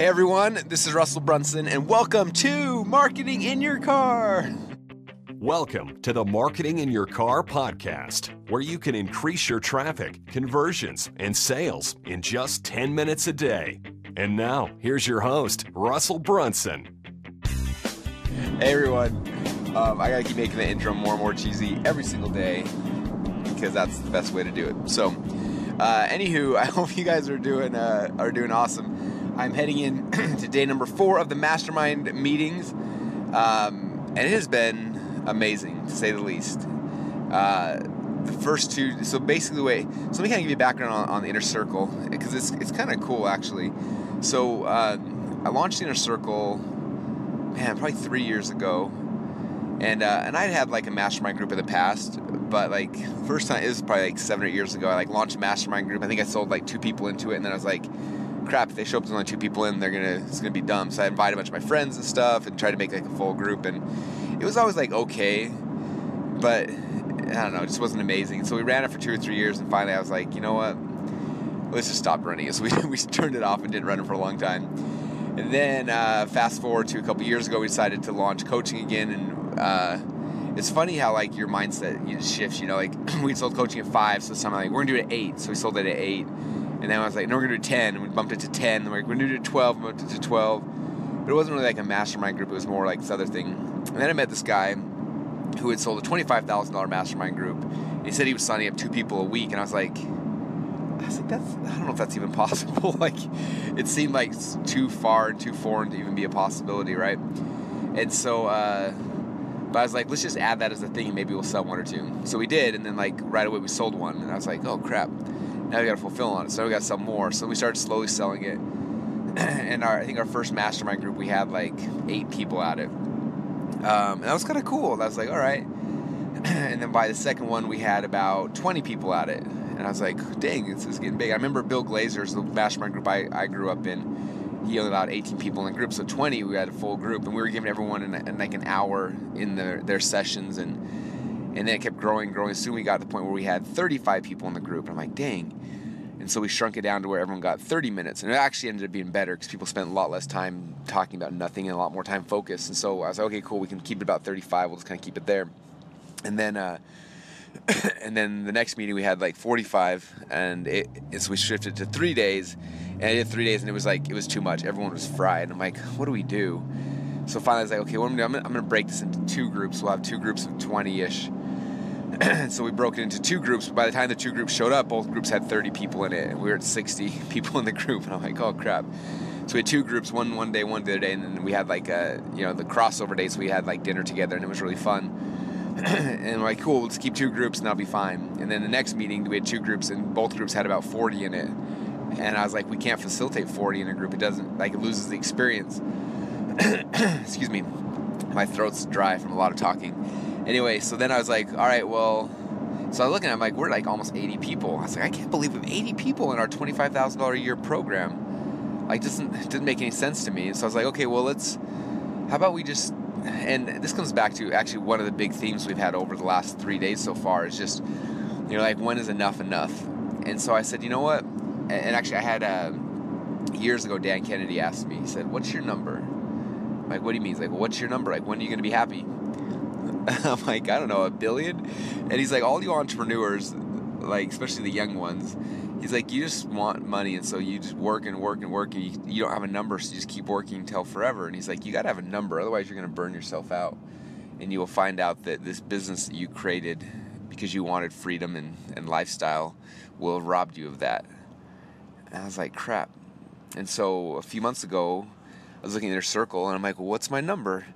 Hey everyone, this is Russell Brunson, and welcome to Marketing in Your Car. Welcome to the Marketing in Your Car podcast, where you can increase your traffic, conversions, and sales in just 10 minutes a day. And now, here's your host, Russell Brunson. Hey everyone, I gotta keep making the intro more and more cheesy every single day because that's the best way to do it. So, anywho, I hope you guys are doing awesome. I'm heading in to day number 4 of the mastermind meetings, and it has been amazing to say the least. The first two, so basically let me kind of give you a background on the Inner Circle, because it's kind of cool actually. So I launched the Inner Circle, probably 3 years ago, and I'd had like a mastermind group in the past, but like first time, it was probably like 7 or 8 years ago, I like launched a mastermind group. I think I sold like 2 people into it, and then I was like, crap, if they show up with only 2 people in, it's gonna be dumb. So I invited a bunch of my friends and stuff and tried to make like a full group, and it was always like okay, but I don't know, it just wasn't amazing. So we ran it for 2 or 3 years, and finally I was like, you know what, let's just stop running it. So we turned it off and didn't run it for a long time. And then fast forward to a couple years ago, we decided to launch coaching again, and it's funny how like your mindset shifts. You know, like we sold coaching at 5, so somehow like we're gonna do it at 8, so we sold it at 8. And then I was like, no, we're going to do 10. And we bumped it to 10. And we're going to do 12. We bumped it to 12. But it wasn't really like a mastermind group. It was more like this other thing. And then I met this guy who had sold a $25,000 mastermind group. And he said he was signing up 2 people a week. And I was like, I don't know if that's even possible. Like, it seemed like too far and too foreign to even be a possibility, right? And so, but I was like, let's just add that as a thing and maybe we'll sell 1 or 2. So we did. And then like right away we sold 1. And I was like, oh crap. Now we got to fulfill on it, so we got to sell more. So we started slowly selling it, and I think our first mastermind group we had like 8 people at it, and that was kind of cool. And I was like, all right. And then by the second one we had about 20 people at it, and I was like, dang, this is getting big. I remember Bill Glazer's, the mastermind group I grew up in, he only allowed 18 people in the group, so 20 we had a full group, and we were giving everyone in like an hour in their sessions, and then it kept growing. Soon we got to the point where we had 35 people in the group, and I'm like, dang. And so we shrunk it down to where everyone got 30 minutes. And it actually ended up being better because people spent a lot less time talking about nothing and a lot more time focused. And so I was like, okay, cool, we can keep it about 35. We'll just kind of keep it there. And then and then the next meeting we had like 45. And so we shifted to 3 days. And I did 3 days, and it was too much. Everyone was fried. And I'm like, what do we do? So finally I was like, okay, what I'm going to break this into 2 groups. We'll have 2 groups of 20-ish. So we broke it into 2 groups. By the time the 2 groups showed up, both groups had 30 people in it, and we were at 60 people in the group. And I'm like, oh crap. So we had 2 groups, one day, one the other day, and then we had like the crossover days. So we had like dinner together, and it was really fun. And we're like, cool, let's keep 2 groups, and that'll be fine. And then the next meeting, we had 2 groups, and both groups had about 40 in it. And I was like, we can't facilitate 40 in a group. It doesn't, like, it loses the experience. Excuse me, my throat's dry from a lot of talking. Anyway, so then I was like, all right, well, so I was looking at it, I'm like, we're like almost 80 people. I was like, I can't believe we have 80 people in our $25,000 a year program. Like, it didn't make any sense to me. And so I was like, okay, well, how about we just, and this comes back to actually one of the big themes we've had over the last 3 days so far is just, like, when is enough? And so I said, you know what? And actually I had, years ago, Dan Kennedy asked me, he said, what's your number? I'm like, what do you mean? He's like, well, what's your number? Like, when are you going to be happy? I'm like, I don't know, 1 billion? And he's like, all you entrepreneurs, like, especially the young ones, he's like, you just want money, and so you just work and work and work, and you don't have a number, so you just keep working until forever. And he's like, you got to have a number, otherwise you're going to burn yourself out. And you will find out that this business that you created because you wanted freedom and lifestyle will have robbed you of that. And I was like, crap. And so a few months ago, I was looking at Inner Circle, and I'm like, well, what's my number?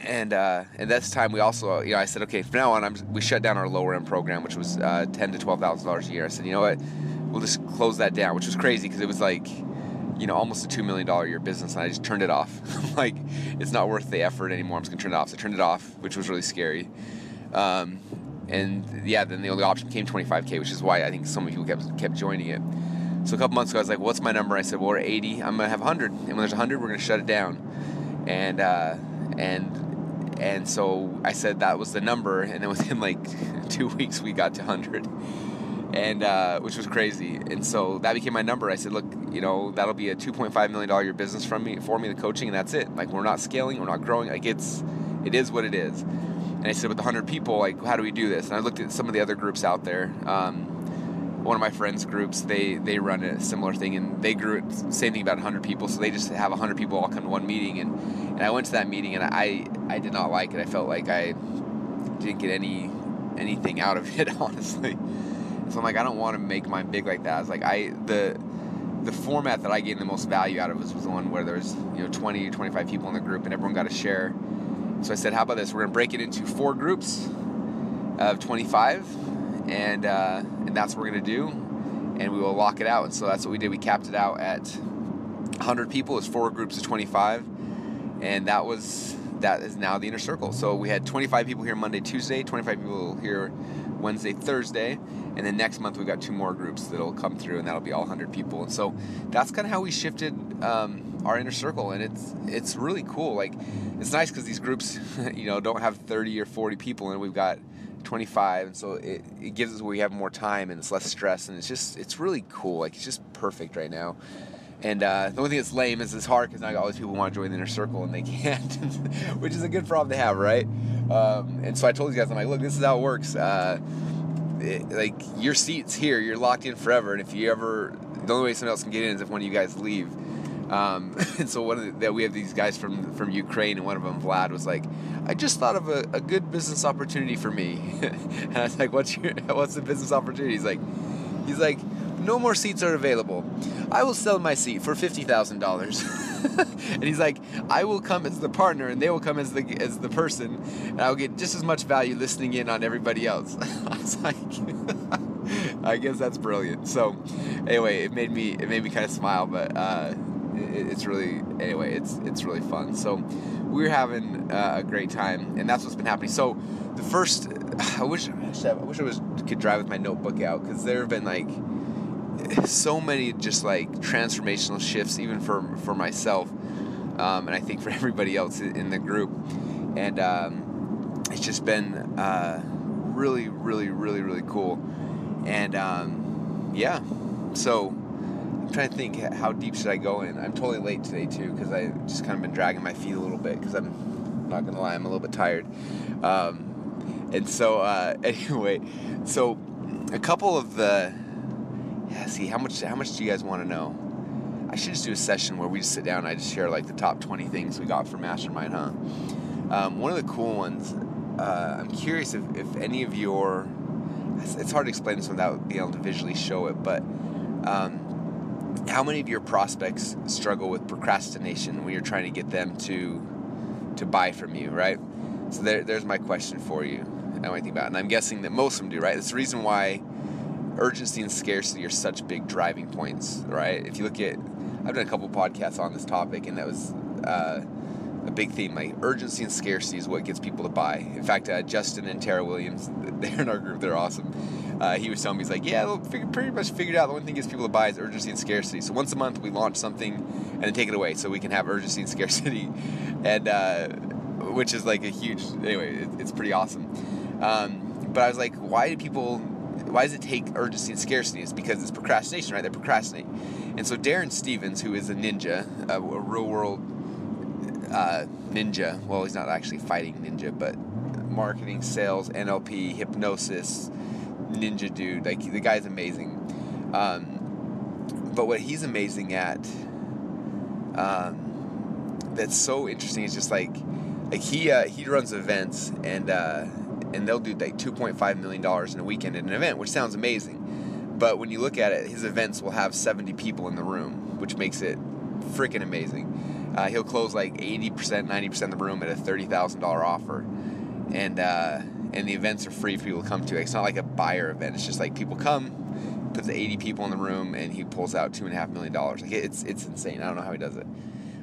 And this time we also, I said, okay, from now on, we shut down our lower end program, which was $10,000 to $12,000 a year. I said, you know what, we'll just close that down, which was crazy because it was like, almost a $2 million a year business, and I just turned it off. I'm like, it's not worth the effort anymore. I'm just gonna turn it off. So I turned it off, which was really scary. And yeah, then the only option became 25K, which is why I think so many people kept joining it. So a couple months ago, I was like, well, what's my number? I said, well, we're 80. I'm gonna have 100, and when there's 100, we're gonna shut it down. And so I said that was the number, and then within like 2 weeks we got to 100, and which was crazy. And so that became my number. I said, look, that'll be a $2.5 million a year business for me, the coaching, and that's it. Like, we're not scaling, we're not growing. Like, it is what it is. And I said, with 100 people, like, how do we do this? And I looked at some of the other groups out there. One of my friends' groups, they run a similar thing, and they grew it, same thing, about 100 people. So they just have 100 people all come to one meeting, and I went to that meeting, and I did not like it. I felt like I didn't get anything out of it, honestly. So I'm like, I don't want to make mine big like that. I was like, the format that I gained the most value out of was the one where there's 20 or 25 people in the group, and everyone got to share. So I said, how about this? We're gonna break it into 4 groups of 25, and that's what we're gonna do, and we will lock it out. And so that's what we did. We capped it out at 100 people. It's 4 groups of 25, and that is now the inner circle. So we had 25 people here Monday, Tuesday, 25 people here Wednesday, Thursday, and then next month we've got 2 more groups that'll come through, and that'll be all 100 people. And so that's kind of how we shifted our inner circle, and it's really cool. Like, it's nice because these groups don't have 30 or 40 people, and we've got 25, and so it gives us, we have more time, and it's less stress, and it's really cool. Like, it's just perfect right now. And the only thing that's lame is it's hard because now I got all these people who want to join the inner circle and they can't, which is a good problem to have, right? And so I told these guys, I'm like, look, this is how it works. Like, your seat's here, you're locked in forever, and if you ever, the only way somebody else can get in is if one of you guys leave. And so we have these guys from Ukraine, and one of them, Vlad, was like, I just thought of a good business opportunity for me. And I was like, what's the business opportunity? He's like, no more seats are available. I will sell my seat for $50,000. And he's like, I will come as the partner, and they will come as the person, and I will get just as much value listening in on everybody else. I was like, I guess that's brilliant. So anyway, it made me kind of smile, but it's really fun. So we're having a great time, and that's what's been happening. So the first, I wish I could drive with my notebook out, because there have been like so many just like transformational shifts, even for myself, and I think for everybody else in the group, and it's just been really, really, really, really cool. And yeah, so I'm trying to think, how deep should I go in? I'm totally late today too, because I just kind of been dragging my feet a little bit, because I'm not gonna lie, I'm a little bit tired. And so anyway, so a couple of the, see, how much do you guys want to know? I should just do a session where we just sit down and I just share like the top 20 things we got from Mastermind, huh? One of the cool ones, I'm curious if any of your, it's hard to explain this without being able to visually show it, but how many of your prospects struggle with procrastination when you're trying to get them to buy from you, right? So there's my question for you. I don't think about it. And I'm guessing that most of them do, right? That's the reason why urgency and scarcity are such big driving points, right? If you look at, I've done a couple podcasts on this topic, and that was a big theme. Like, urgency and scarcity is what gets people to buy. In fact, Justin and Tara Williams, they're in our group, they're awesome. He was telling me, he's like, yeah, pretty much figured out the only thing that gets people to buy is urgency and scarcity. So once a month we launch something and then take it away so we can have urgency and scarcity, and which is like a huge, anyway, it's pretty awesome. But I was like, why does it take urgency and scarcity? It's because it's procrastination, right? They procrastinate. And so Darren Stevens, who is a ninja, a real world ninja, well, he's not actually fighting ninja, but marketing, sales, NLP, hypnosis, ninja dude, like, the guy's amazing. But what he's amazing at, that's so interesting, is just like he runs events, and they'll do like $2.5 million in a weekend at an event, which sounds amazing. But when you look at it, his events will have 70 people in the room, which makes it freaking amazing. He'll close like 80%, 90% of the room at a $30,000 offer. And the events are free for people to come to. It's not like a buyer event. It's just like people come, puts 80 people in the room, and he pulls out $2.5 million. Like, it's insane. I don't know how he does it.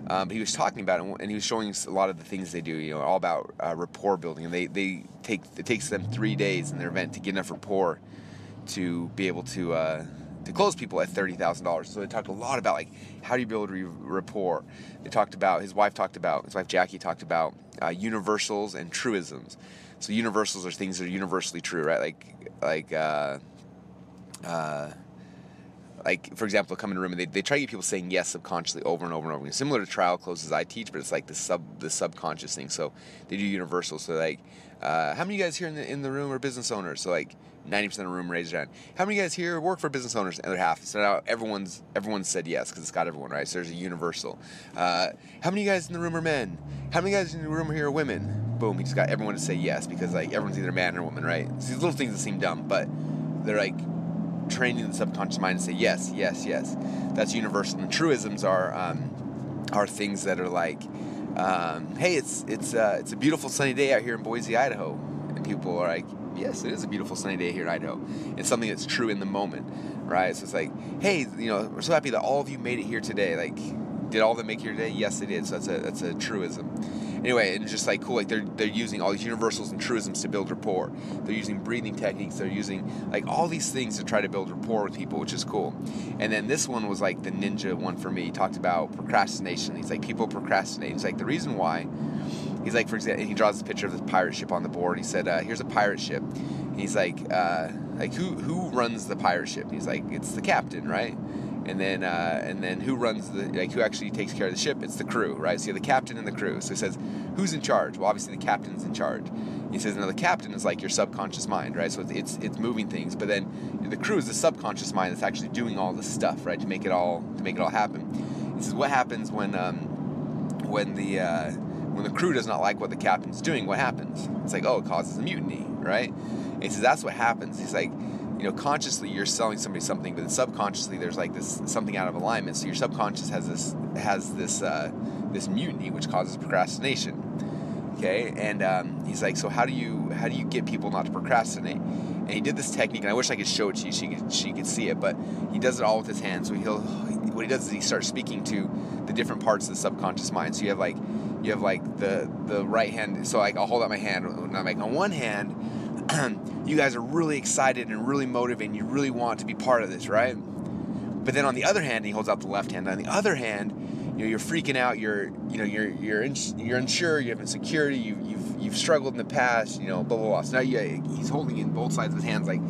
But he was talking about it, and he was showing us a lot of the things they do, all about rapport building. And it takes them 3 days in their event to get enough rapport to be able to close people at $30,000. So they talked a lot about, like, how do you build rapport. They talked about, his wife Jackie talked about universals and truisms. So universals are things that are universally true, right? Like like, for example, they'll come in a room and they try to get people saying yes subconsciously over and over and over again. Similar to trial closes I teach, but it's like the subconscious thing. So they do universal. So like, how many of you guys here in the room are business owners? So like 90% of the room raised their hand. How many of you guys here work for business owners? The other half. So now everyone's said yes because it's got everyone, right? So there's a universal. How many of you guys in the room are men? How many of you guys in the room here are women? Boom, he just got everyone to say yes because like everyone's either man or woman, right? So these little things that seem dumb, but they're like training the subconscious mind to say yes, yes, yes. That's universal. And truisms are things that are like, hey, it's a beautiful sunny day out here in Boise, Idaho, and people are like, yes, it is a beautiful sunny day here in Idaho. It's something that's true in the moment, right? So it's like, hey, we're so happy that all of you made it here today. Like, did all of them make it here today? Yes, they did. So that's a truism. Anyway, and it's just like cool. Like they're using all these universals and truisms to build rapport. They're using breathing techniques. They're using like all these things to try to build rapport with people, which is cool. And then this one was like the ninja one for me. He talked about procrastination. He's like, people procrastinate. He's like, the reason why. He's like, for example, he draws a picture of this pirate ship on the board. He said, here's a pirate ship. And he's like who runs the pirate ship? And he's like, it's the captain, right? And then who runs who actually takes care of the ship? It's the crew, right? So you have the captain and the crew. So he says, who's in charge? Well, obviously the captain's in charge. He says, no, the captain is like your subconscious mind, right? So it's moving things. But then the crew is the subconscious mind that's actually doing all this stuff, right? To make it all happen. He says, what happens when the crew does not like what the captain's doing? What happens? It's like, oh, it causes a mutiny, right? And he says, that's what happens. He's like, consciously you're selling somebody something, but then subconsciously there's like this something out of alignment. So your subconscious has this mutiny, which causes procrastination. Okay, and he's like, so how do you get people not to procrastinate? And he did this technique, and I wish I could show it to you, she could see it, but he does it all with his hands. So what he does is he starts speaking to the different parts of the subconscious mind. So you have like the right hand. So like I'll hold out my hand, and I'm like, on one hand, you guys are really excited and really motivated, and you really want to be part of this, right? But then on the other hand, he holds out the left hand. On the other hand, you're freaking out. You're unsure. You have insecurity. You've struggled in the past. Blah blah blah. So now he's holding in both sides of his hands, like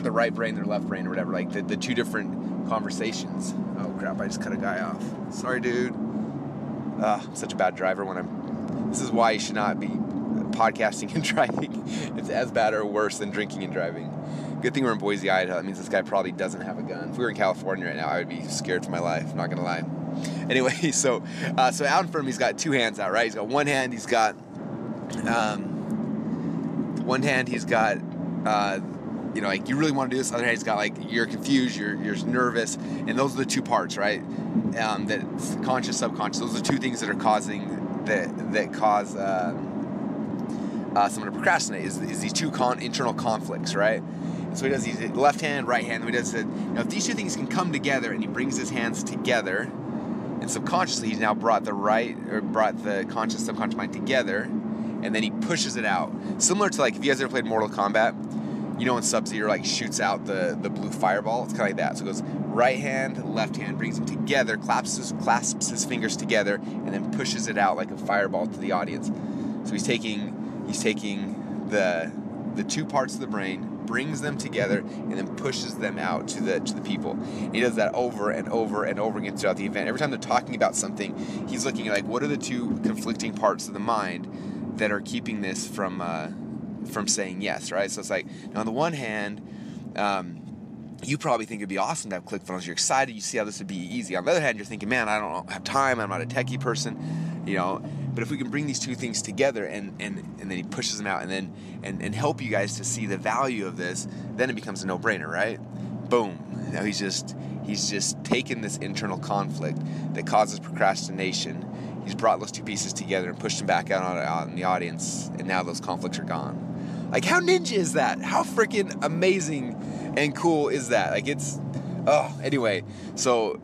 the right brain, their left brain, or whatever. Like the two different conversations. Oh crap! I just cut a guy off. Sorry, dude. I'm such a bad driver This is why you should not be podcasting and driving. It's as bad or worse than drinking and driving. Good thing we're in Boise, Idaho. That means this guy probably doesn't have a gun. If we were in California right now, I would be scared for my life. I'm not gonna lie. Anyway, so out in front of him, he's got two hands out, right? He's got one hand. He's got like you really want to do this. Other hand, he's got like you're confused, you're nervous, and those are the two parts, right? That's conscious, subconscious. Those are the two things that are causing that cause someone to procrastinate. Is these two internal conflicts, right? And so he does these left hand, right hand. He does it. If these two things can come together, and he brings his hands together, and subconsciously he's now brought the conscious, subconscious mind together, and then he pushes it out. Similar to like if you guys ever played Mortal Kombat. When Sub-Zero like shoots out the blue fireball, it's kind of like that. So it goes right hand, left hand, brings them together, clasps his fingers together, and then pushes it out like a fireball to the audience. So he's taking the two parts of the brain, brings them together, and then pushes them out to the people. And he does that over and over and over again throughout the event. Every time they're talking about something, he's looking at like what are the two conflicting parts of the mind that are keeping this from saying yes, right? So it's like, on the one hand, you probably think it'd be awesome to have ClickFunnels. You're excited. You see how this would be easy. On the other hand, you're thinking, man, I don't have time. I'm not a techie person, But if we can bring these two things together and then he pushes them out and help you guys to see the value of this, then it becomes a no-brainer, right? Boom. Now he's just taken this internal conflict that causes procrastination. He's brought those two pieces together and pushed them back out in the audience, and now those conflicts are gone. Like, how ninja is that? How freaking amazing and cool is that? Like, anyway, so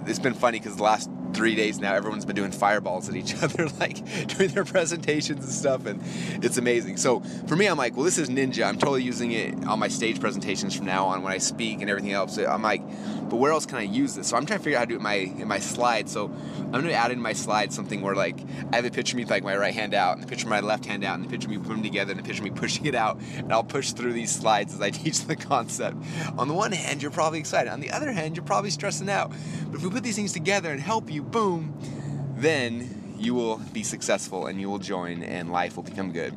it's been funny because the last 3 days now, everyone's been doing fireballs at each other, like, during their presentations and stuff, and it's amazing. So for me, I'm like, well, this is ninja. I'm totally using it on my stage presentations from now on when I speak and everything else. I'm like, but where else can I use this? So I'm trying to figure out how to do it in my slides. So I'm going to add in my slides something where like I have a picture of me with like my right hand out, and the picture of my left hand out, and the picture of me putting them together, and the picture of me pushing it out, and I'll push through these slides as I teach the concept. On the one hand, you're probably excited. On the other hand, you're probably stressing out. But if we put these things together and help you, boom, then you will be successful and you will join and life will become good.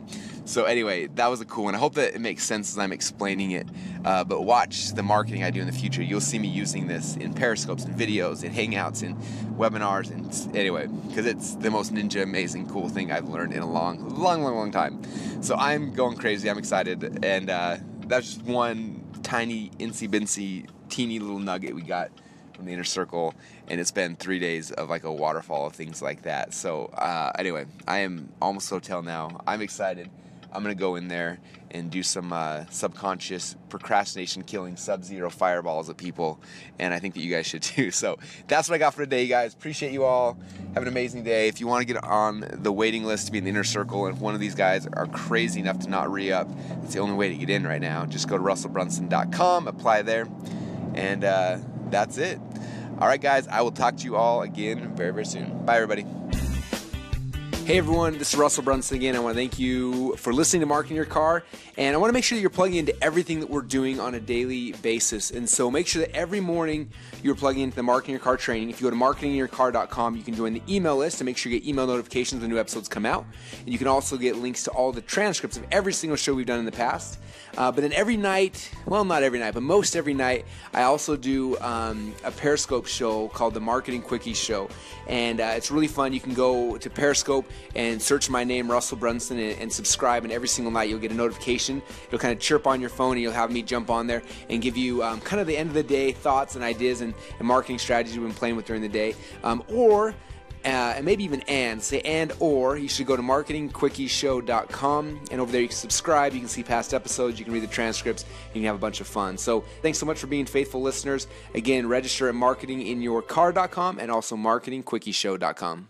So anyway, that was a cool one. I hope that it makes sense as I'm explaining it. But watch the marketing I do in the future. You'll see me using this in Periscopes, in videos, in Hangouts, in webinars, and anyway, because it's the most ninja amazing cool thing I've learned in a long time. So I'm going crazy. I'm excited. And that's just one tiny, incy-bincy, teeny little nugget we got from the inner circle, and it's been 3 days of like a waterfall of things like that. So anyway, I am almost hotel now. I'm excited. I'm gonna go in there and do some subconscious procrastination killing sub-zero fireballs at people, and I think that you guys should too. So that's what I got for today, you guys. Appreciate you all. Have an amazing day. If you want to get on the waiting list to be in the inner circle, and if one of these guys are crazy enough to not re-up, it's the only way to get in right now. Just go to russellbrunson.com, apply there, and that's it. All right, guys, I will talk to you all again very, very soon. Bye, everybody. Hey everyone, this is Russell Brunson again. I want to thank you for listening to Marketing Your Car, and I want to make sure that you're plugging into everything that we're doing on a daily basis. And so make sure that every morning you're plugging into the Marketing Your Car training. If you go to marketingyourcar.com, you can join the email list and make sure you get email notifications when new episodes come out. And you can also get links to all the transcripts of every single show we've done in the past. But then every night, well, not every night, but most every night, I also do a Periscope show called the Marketing Quickie Show. And it's really fun. You can go to Periscope and search my name, Russell Brunson, and subscribe. And every single night you'll get a notification. It'll kind of chirp on your phone, and you'll have me jump on there and give you kind of the end of the day thoughts and ideas and marketing strategies we've been playing with during the day. And maybe even or you should go to marketingquickieshow.com, and over there you can subscribe, you can see past episodes, you can read the transcripts, and you can have a bunch of fun. So thanks so much for being faithful listeners. Again, register at marketinginyourcar.com and also marketingquickieshow.com.